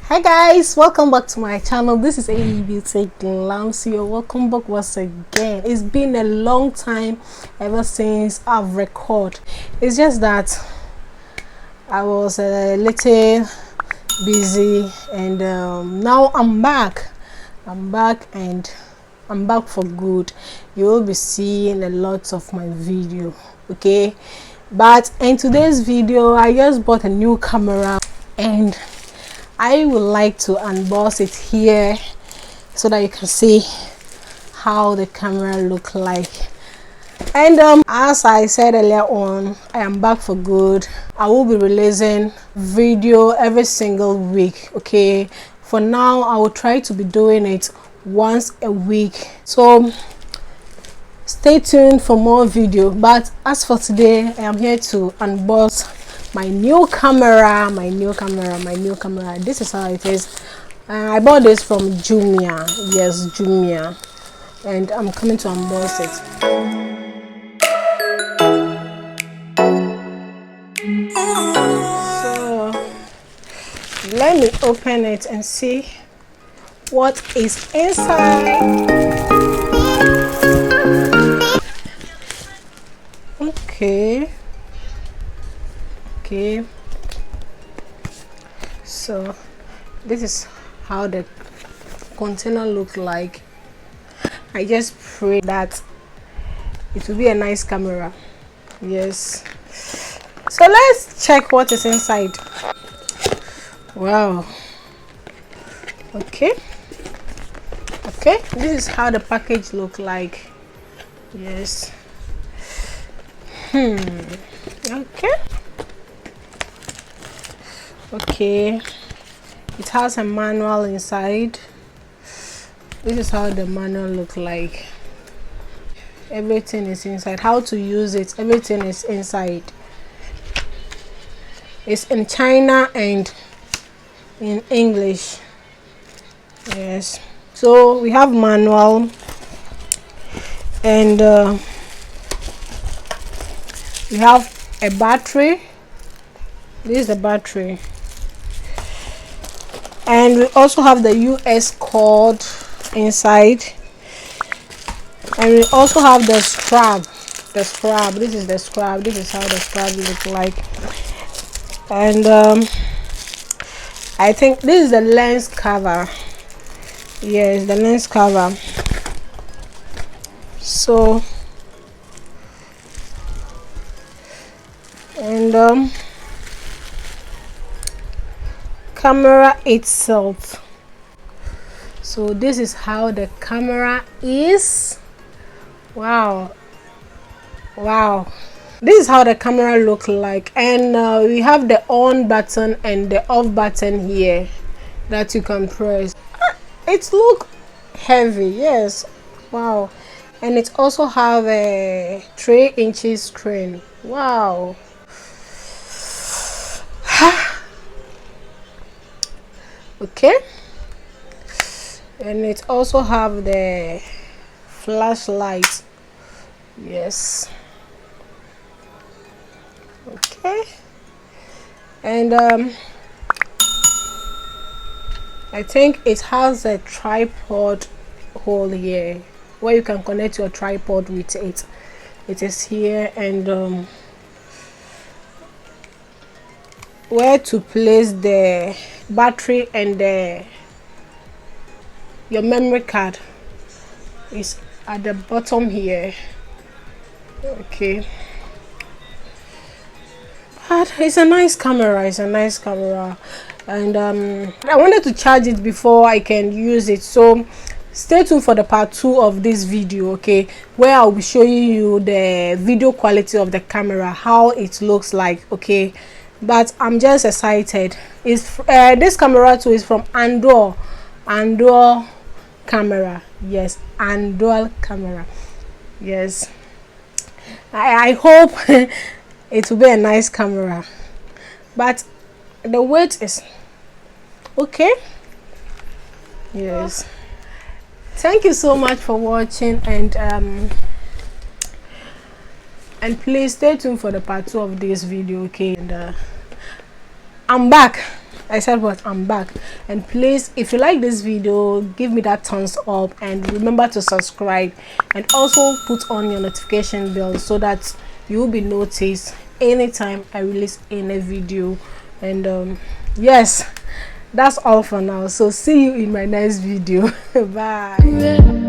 Hi guys, welcome back to my channel. This is ANDoer 2.7k. Welcome back once again. It's been a long time ever since I've recorded. It's just that I was a little busy, and now I'm back. I'm back for good. You will be seeing a lot of my video, okay? But in today's video, I just bought a new camera and I would like to unbox it here so that you can see how the camera look like. And as I said earlier on, I am back for good. I will be releasing video every single week, okay? For now, I will try to be doing it once a week, so stay tuned for more video. But as for today, I am here to unbox my new camera. This is how it is. I bought this from Jumia. Yes, Jumia, and I'm coming to unbox it. So let me open it and see what is inside. Okay, so this is how the container look like. I just pray that it will be a nice camera. Yes, so let's check what is inside. Wow. Okay, this is how the package look like. Yes. Okay, it has a manual inside. This is how the manual look like. Everything is inside. How to use it, everything is inside. It's in China and in English. Yes, so we have manual, and we have a battery. This is the battery, and we also have the US cord inside, and we also have the strap. This is the strap. This is how the strap look like. And I think this is the lens cover. Yes, the lens cover. So, and camera itself. So this is how the camera is. Wow, this is how the camera look like. And we have the on button and the off button here that you can press. It look heavy. Yes, wow. And it also have a 3-inch screen. Wow. Okay, and it also have the flashlight. Yes. Okay, and I think it has a tripod hole here where you can connect your tripod with it. It is here, and where to place the battery and your memory card is at the bottom here. Okay, but it's a nice camera. And I wanted to charge it before I can use it, so stay tuned for the part 2 of this video, okay, where I'll be showing you the video quality of the camera, how it looks like. Okay, but I'm just excited. Is this camera too is from ANDoer camera. Yes, ANDoer camera. Yes, I hope it will be a nice camera, but the weight is okay. Yes, thank you so much for watching, and please stay tuned for the part 2 of this video, okay? And I'm back. I said what? I'm back. And please, if you like this video, give me that thumbs up and remember to subscribe and also put on your notification bell so that you will be noticed anytime I release any video. And yes, that's all for now. So see you in my next video. Bye.